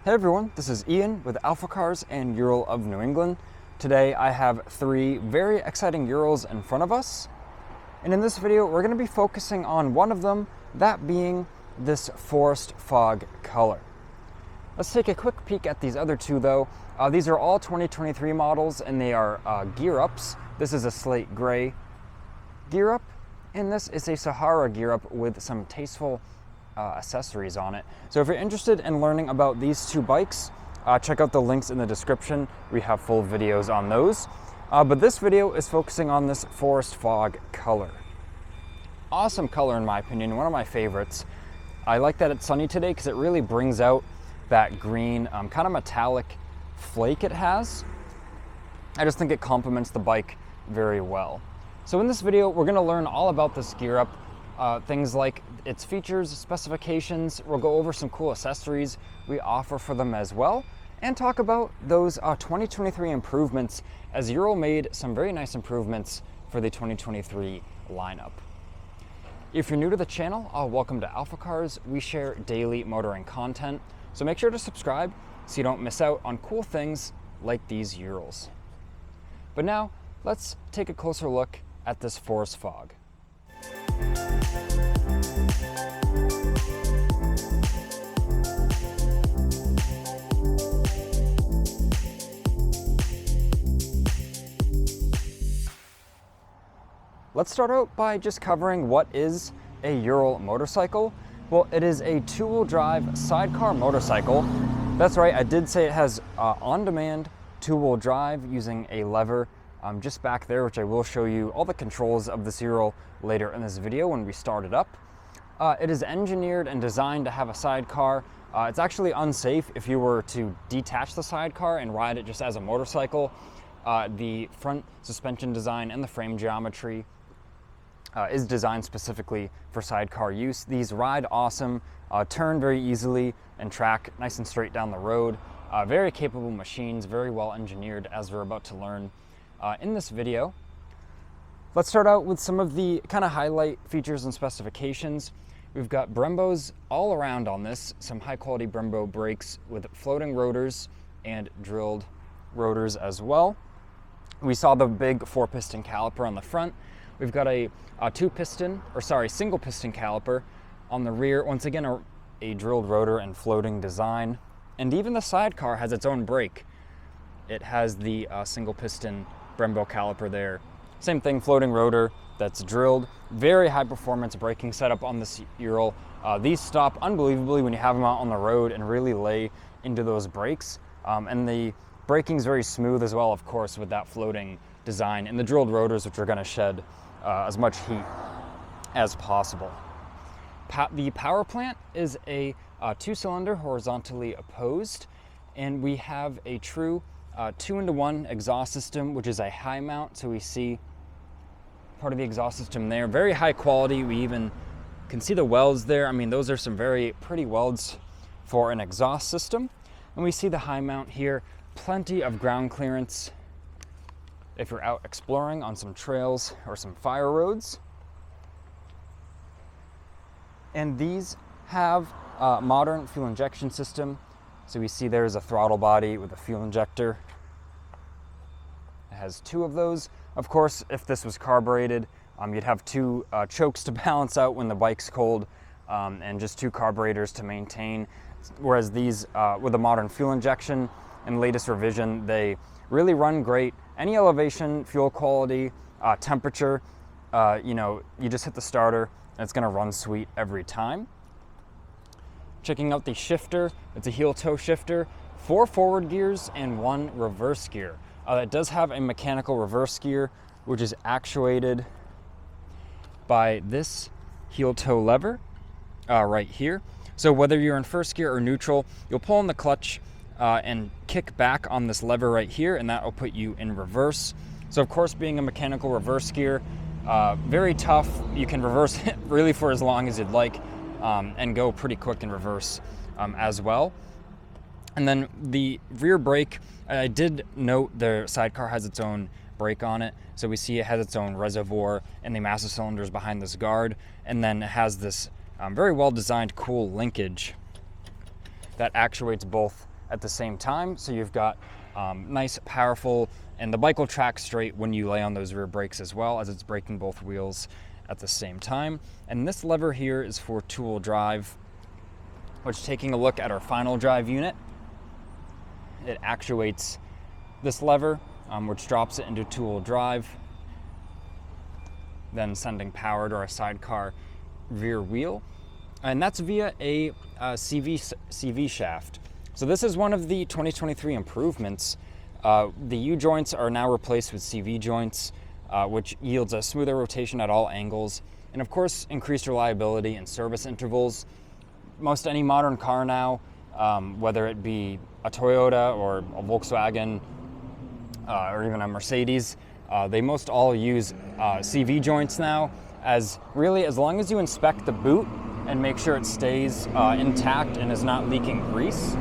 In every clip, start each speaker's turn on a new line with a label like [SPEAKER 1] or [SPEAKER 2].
[SPEAKER 1] Hey everyone, this is Ian with AlphaCars and Ural of New England. Today I have three very exciting Urals in front of us. And in this video, we're going to be focusing on one of them, that being this forest fog color. Let's take a quick peek at these other two though. These are all 2023 models and they are gear ups. This is a slate gray gear up, and this is a Sahara gear up with some tasteful accessories on it. So if you're interested in learning about these two bikes, check out the links in the description. We have full videos on those. But this video is focusing on this forest fog color. Awesome color in my opinion, one of my favorites. I like that it's sunny today because it really brings out that green, kind of metallic flake it has. I just think it complements the bike very well. So in this video, we're going to learn all about this gear up. Things like its features, specifications. We'll go over some cool accessories we offer for them as well, and talk about those 2023 improvements, as Ural made some very nice improvements for the 2023 lineup. If you're new to the channel, welcome to AlphaCars. We share daily motoring content, so make sure to subscribe so you don't miss out on cool things like these Urals. But now, let's take a closer look at this forest fog. Let's start out by just covering what is a Ural motorcycle. Well, it is a two-wheel drive sidecar motorcycle. That's right, I did say it has on-demand two-wheel drive using a lever just back there, which I will show you all the controls of this Ural later in this video when we start it up. It is engineered and designed to have a sidecar. It's actually unsafe if you were to detach the sidecar and ride it just as a motorcycle. The front suspension design and the frame geometry is designed specifically for sidecar use. These ride awesome, turn very easily, and track nice and straight down the road. Very capable machines, very well engineered, as we're about to learn in this video. Let's start out with some of the kind of highlight features and specifications. We've got Brembos all around on this, some high quality Brembo brakes with floating rotors and drilled rotors as well. We saw the big 4-piston caliper on the front. We've got a single piston caliper on the rear. Once again, a drilled rotor and floating design. And even the sidecar has its own brake. It has the single piston Brembo caliper there. Same thing, floating rotor that's drilled. Very high performance braking setup on this Ural. These stop unbelievably when you have them out on the road and really lay into those brakes. And the braking is very smooth as well, of course, with that floating design and the drilled rotors, which are going to shed as much heat as possible. The power plant is a two-cylinder horizontally opposed, and we have a true 2-into-1 exhaust system, which is a high mount. So we see part of the exhaust system there, very high quality. We even can see the welds there. I mean, those are some very pretty welds for an exhaust system. And we see the high mount here, plenty of ground clearance if you're out exploring on some trails or some fire roads. And these have a modern fuel injection system. So we see there's a throttle body with a fuel injector. It has two of those. Of course, if this was carbureted, you'd have two chokes to balance out when the bike's cold, and just two carburetors to maintain. Whereas these, with a modern fuel injection and latest revision, they really run great. Any elevation, fuel quality, temperature, you just hit the starter and it's gonna run sweet every time. Checking out the shifter, it's a heel toe shifter, 4 forward gears and 1 reverse gear. It does have a mechanical reverse gear, which is actuated by this heel toe lever right here. So whether you're in first gear or neutral, you'll pull on the clutch and kick back on this lever right here, and that will put you in reverse. So of course, being a mechanical reverse gear, very tough. You can reverse it really for as long as you'd like, and go pretty quick in reverse as well. And then the rear brake, I did note the sidecar has its own brake on it. So we see it has its own reservoir and the master cylinders behind this guard. And then it has this very well designed cool linkage that actuates both at the same time. So you've got nice, powerful, and the bike will track straight when you lay on those rear brakes as well, as it's braking both wheels at the same time. And this lever here is for two-wheel drive, which, taking a look at our final drive unit, it actuates this lever, which drops it into two-wheel drive, then sending power to our sidecar rear wheel. And that's via a CV shaft. So this is one of the 2023 improvements. The U-joints are now replaced with CV joints, which yields a smoother rotation at all angles, and of course increased reliability and service intervals. Most any modern car now, whether it be a Toyota or a Volkswagen or even a Mercedes, they most all use CV joints now, as really, as long as you inspect the boot and make sure it stays intact and is not leaking grease,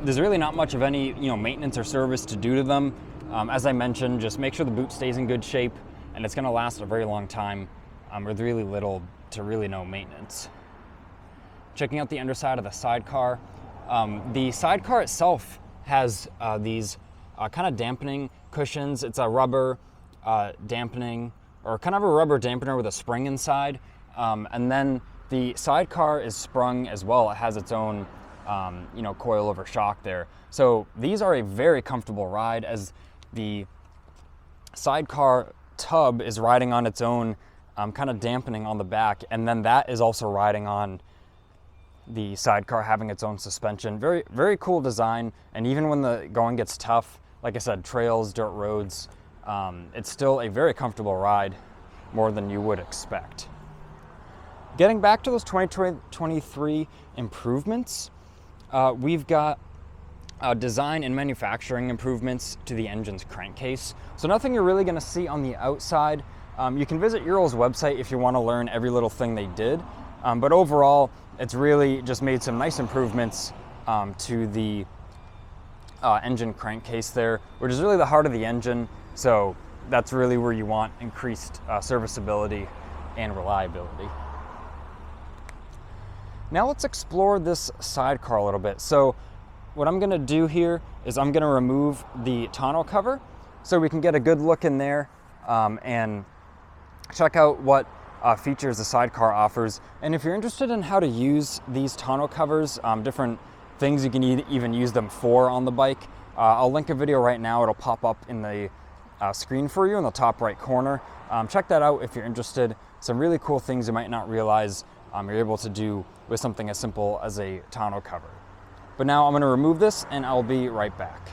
[SPEAKER 1] there's really not much of any maintenance or service to do to them. As I mentioned, just make sure the boot stays in good shape, and it's going to last a very long time with really little to really no maintenance. Checking out the underside of the sidecar. The sidecar itself has these kind of dampening cushions. It's a rubber dampening, or kind of a rubber dampener with a spring inside. And then the sidecar is sprung as well. It has its own coilover shock there. So these are a very comfortable ride, as the sidecar tub is riding on its own kind of dampening on the back, and then that is also riding on the sidecar, having its own suspension. Very, very cool design. And even when the going gets tough, like I said, trails, dirt roads, it's still a very comfortable ride, more than you would expect. Getting back to those 2023 improvements, we've got design and manufacturing improvements to the engine's crankcase. So nothing you're really going to see on the outside. You can visit Ural's website if you want to learn every little thing they did. But overall, it's really just made some nice improvements to the engine crankcase there, which is really the heart of the engine. So that's really where you want increased serviceability and reliability. Now let's explore this sidecar a little bit. So what I'm gonna do here is I'm gonna remove the tonneau cover so we can get a good look in there and check out what features the sidecar offers. And if you're interested in how to use these tonneau covers, different things you can even use them for on the bike, I'll link a video right now. It'll pop up in the screen for you in the top right corner. Check that out if you're interested. Some really cool things you might not realize you're able to do with something as simple as a tonneau cover. But now I'm going to remove this and I'll be right back.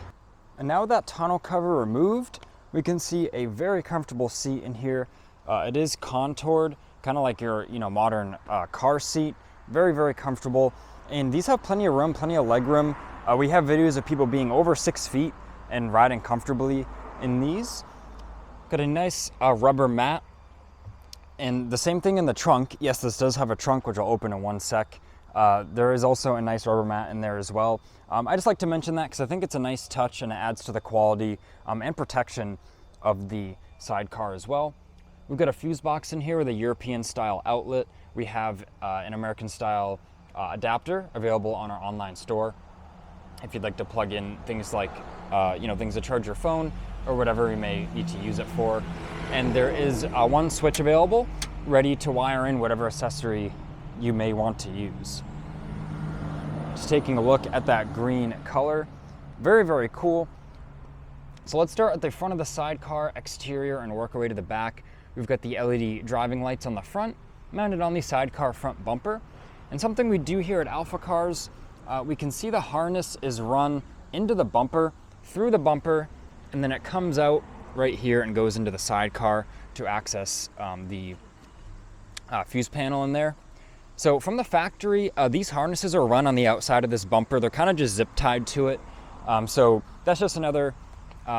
[SPEAKER 1] And now with that tonneau cover removed, we can see a very comfortable seat in here. It is contoured, kind of like your modern car seat. Very, very comfortable. And these have plenty of room, plenty of leg room. We have videos of people being over 6 feet and riding comfortably in these. Got a nice rubber mat. And the same thing in the trunk. Yes, this does have a trunk, which I'll open in one sec. There is also a nice rubber mat in there as well. I just like to mention that because I think it's a nice touch and it adds to the quality and protection of the sidecar as well. We've got a fuse box in here with a European style outlet. We have an American style adapter available on our online store if you'd like to plug in things like things to charge your phone or whatever you may need to use it for. And there is one switch available ready to wire in whatever accessory you may want to use. Just taking a look at that green color. Very, very cool. So let's start at the front of the sidecar exterior and work our way to the back. We've got the LED driving lights on the front, mounted on the sidecar front bumper. And something we do here at AlphaCars, we can see the harness is run into the bumper, through the bumper, and then it comes out right here and goes into the sidecar to access the fuse panel in there. So from the factory, these harnesses are run on the outside of this bumper. They're kind of just zip tied to it. So that's just another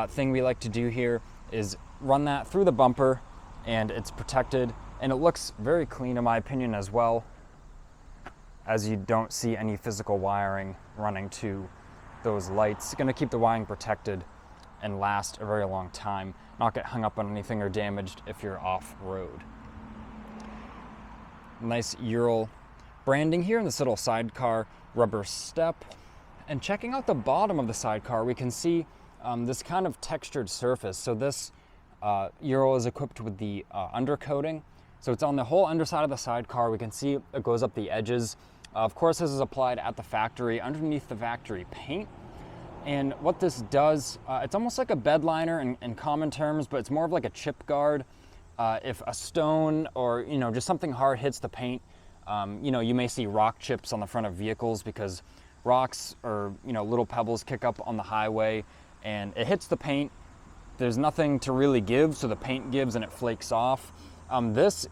[SPEAKER 1] thing we like to do here, is run that through the bumper, and it's protected. And it looks very clean in my opinion as well, as you don't see any physical wiring running to those lights. It's going to keep the wiring protected and last a very long time, not get hung up on anything or damaged if you're off-road. Nice Ural branding here in this little sidecar rubber step. And checking out the bottom of the sidecar, we can see this kind of textured surface. So this Ural is equipped with the undercoating. So it's on the whole underside of the sidecar. We can see it goes up the edges. Of course, this is applied at the factory, underneath the factory paint. And what this does, it's almost like a bed liner in common terms, but it's more of like a chip guard. If a stone or just something hard hits the paint, you may see rock chips on the front of vehicles because rocks or little pebbles kick up on the highway and it hits the paint. There's nothing to really give, so the paint gives and it flakes off. This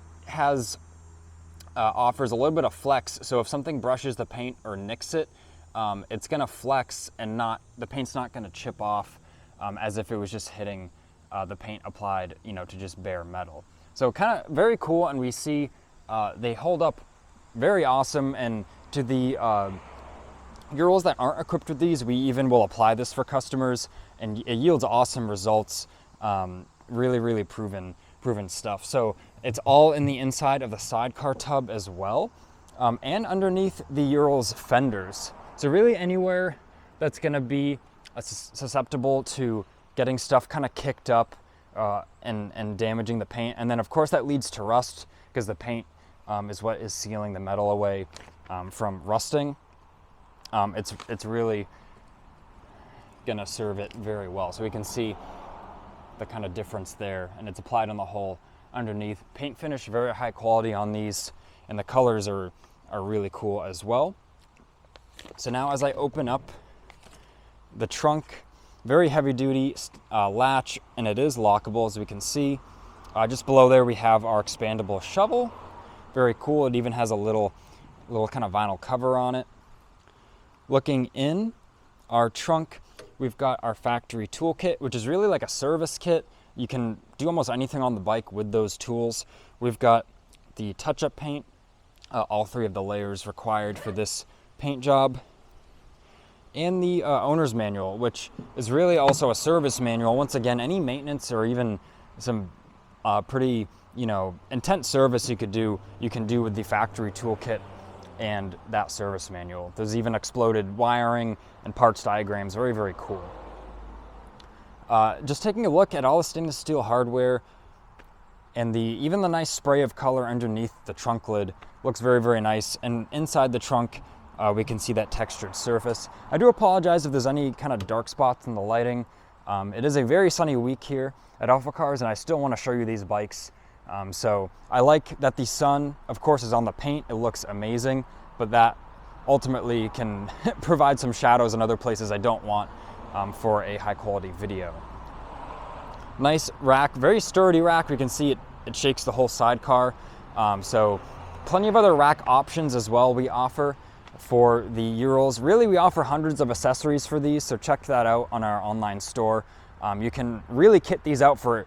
[SPEAKER 1] offers a little bit of flex, so if something brushes the paint or nicks it, it's gonna flex and the paint's not gonna chip off as if it was just hitting the paint applied to just bare metal. So kind of very cool, and we see they hold up very awesome. And to the Urals that aren't equipped with these, we even will apply this for customers and it yields awesome results. Really proven stuff. So it's all in the inside of the sidecar tub as well, and underneath the Ural's fenders. So really anywhere that's going to be susceptible to getting stuff kind of kicked up and damaging the paint. And then of course that leads to rust because the paint is what is sealing the metal away from rusting. It's really going to serve it very well. So we can see the kind of difference there, and it's applied on the whole underneath. Paint finish, very high quality on these, and the colors are really cool as well. So now as I open up the trunk, very heavy duty latch, and it is lockable as we can see. Just below there we have our expandable shovel. Very cool. It even has a little kind of vinyl cover on it. Looking in our trunk, we've got our factory toolkit, which is really like a service kit. You can do almost anything on the bike with those tools. We've got the touch-up paint, all three of the layers required for this paint job, and the owner's manual, which is really also a service manual. Once again, any maintenance or even some pretty intense service you can do with the factory toolkit and that service manual. There's even exploded wiring and parts diagrams. Very cool. Just taking a look at all the stainless steel hardware and even the nice spray of color underneath the trunk lid looks very nice. And inside the trunk, we can see that textured surface. I do apologize if there's any kind of dark spots in the lighting. It is a very sunny week here at AlphaCars, and I still want to show you these bikes. So I like that the sun, of course, is on the paint. It looks amazing, but that ultimately can provide some shadows in other places I don't want for a high quality video. Nice rack, very sturdy rack. We can see it shakes the whole sidecar. So plenty of other rack options as well we offer for the Urals. Really, we offer hundreds of accessories for these, so check that out on our online store. You can really kit these out for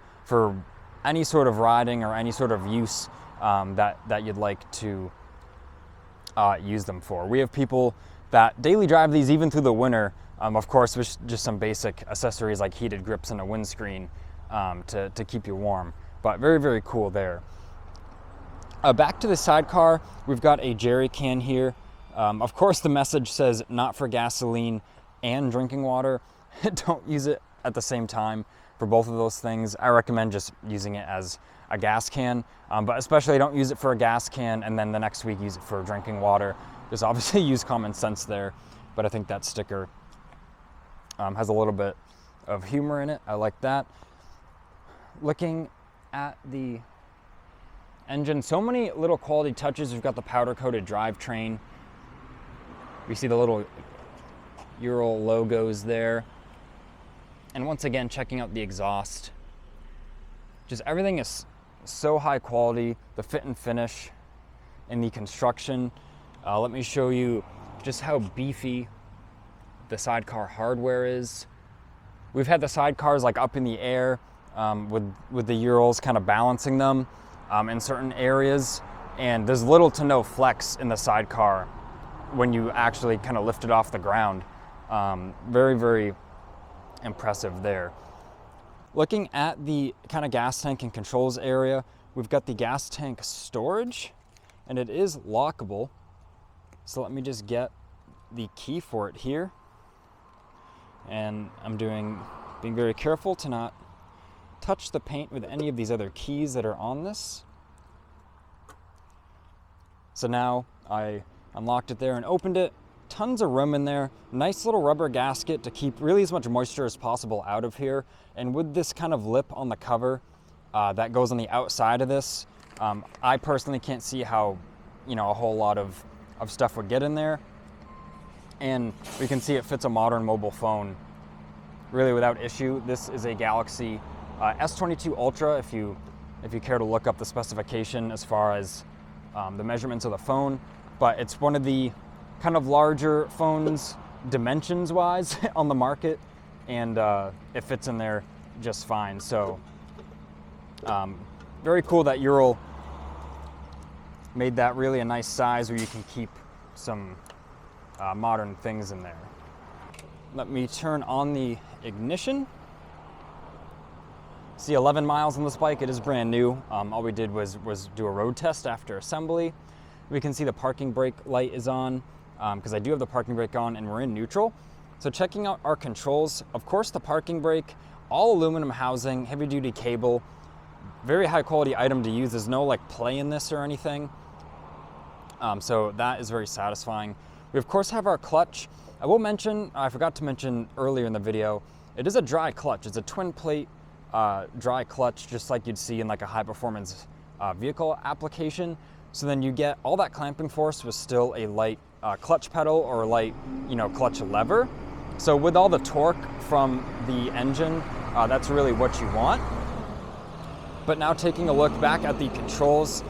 [SPEAKER 1] any sort of riding or any sort of use that you'd like to use them for. We have people that daily drive these even through the winter, of course, with just some basic accessories like heated grips and a windscreen to keep you warm. But very cool there. Back to the sidecar, we've got a jerry can here. Of course, the message says not for gasoline and drinking water. Don't use it at the same time for both of those things. I recommend just using it as a gas can, but especially don't use it for a gas can and then the next week use it for drinking water. Just obviously use common sense there, but I think that sticker has a little bit of humor in it. I like that. Looking at the engine, so many little quality touches. We've got the powder coated drivetrain. We see the little Ural logos there. And once again, checking out the exhaust. Just everything is so high quality, the fit and finish and the construction. Let me show you just how beefy the sidecar hardware is. We've had the sidecars like up in the air with the Urals kind of balancing them in certain areas, and there's little to no flex in the sidecar when you actually kind of lift it off the ground. Very impressive there. Looking at the kind of gas tank and controls area, we've got the gas tank storage, and it is lockable. So let me just get the key for it here. And I'm being very careful to not touch the paint with any of these other keys that are on this. So now I unlocked it there and opened it. Tons of room in there. Nice little rubber gasket to keep really as much moisture as possible out of here. And with this kind of lip on the cover that goes on the outside of this, I personally can't see how, a whole lot of stuff would get in there. And we can see it fits a modern mobile phone really without issue. This is a Galaxy S22 Ultra, if you care to look up the specification as far as the measurements of the phone. But it's one of the kind of larger phones dimensions wise on the market, and it fits in there just fine. So very cool that Ural made that really a nice size where you can keep some modern things in there. Let me turn on the ignition. See 11 miles on this bike. It is brand new. All we did was do a road test after assembly. We can see the parking brake light is on because I do have the parking brake on and we're in neutral. So checking out our controls, of course the parking brake, all aluminum housing, heavy duty cable, very high quality item to use. There's no like play in this or anything. So that is very satisfying. We of course have our clutch. I will mention, I forgot to mention earlier in the video, it is a dry clutch. It's a twin plate dry clutch, just like you'd see in like a high performance vehicle application. So then you get all that clamping force with still a light clutch pedal or a light, clutch lever. So with all the torque from the engine, that's really what you want. But now taking a look back at the controls,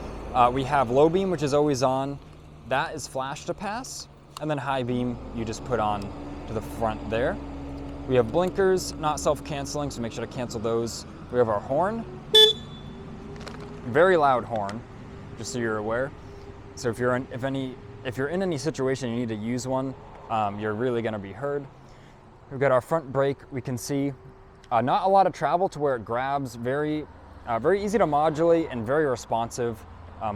[SPEAKER 1] we have low beam, which is always on. That is flash to pass. And then high beam, you just put on to the front there. We have blinkers, not self-canceling, so make sure to cancel those. We have our horn. Very loud horn, just so you're aware. So if you're in any situation you need to use one, you're really gonna be heard. We've got our front brake. We can see not a lot of travel to where it grabs. Very easy to modulate and very responsive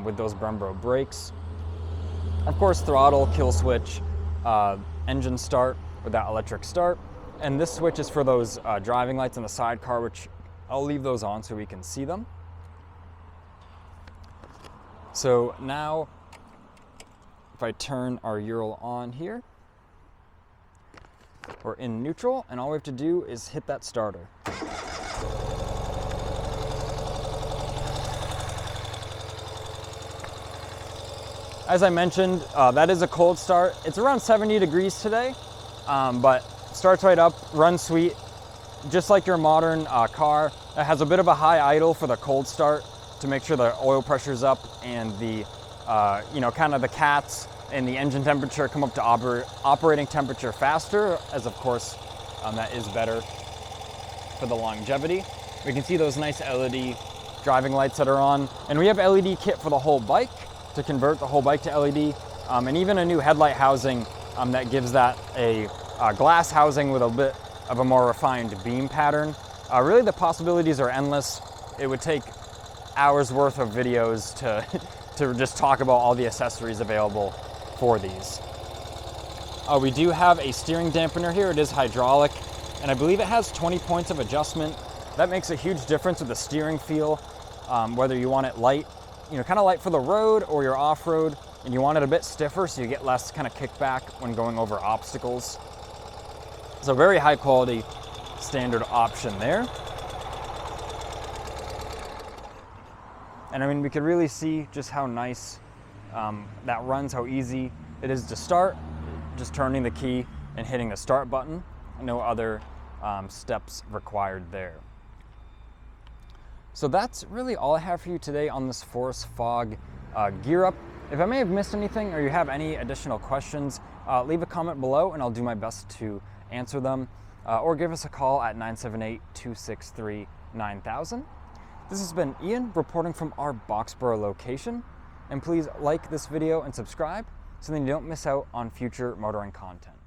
[SPEAKER 1] with those Brembo brakes. Of course, throttle, kill switch, engine start with that electric start. And this switch is for those driving lights in the sidecar, which I'll leave those on so we can see them. So now, if I turn our Ural on here, we're in neutral, and all we have to do is hit that starter. As I mentioned, that is a cold start. It's around 70 degrees today, but starts right up, runs sweet, just like your modern car. It has a bit of a high idle for the cold start to make sure the oil pressure's up and the, kind of the cats and the engine temperature come up to operating temperature faster, as of course that is better for the longevity. We can see those nice LED driving lights that are on, and we have LED kit for the whole bike to convert the whole bike to LED, and even a new headlight housing that gives that a glass housing with a bit of a more refined beam pattern. Really the possibilities are endless. It would take hours worth of videos to just talk about all the accessories available for these. We do have a steering dampener here. It is hydraulic, and I believe it has 20 points of adjustment. That makes a huge difference with the steering feel, whether you want it light, kind of light for the road, or you're off-road and you want it a bit stiffer so you get less kind of kickback when going over obstacles. So very high quality standard option there. And I mean, we could really see just how nice that runs, how easy it is to start, just turning the key and hitting the start button. No other steps required there. So that's really all I have for you today on this Forest Fog gear up. If I may have missed anything or you have any additional questions, leave a comment below and I'll do my best to answer them. Or give us a call at 978-263-9000. This has been Ian reporting from our Boxborough location. And please like this video and subscribe so that you don't miss out on future motoring content.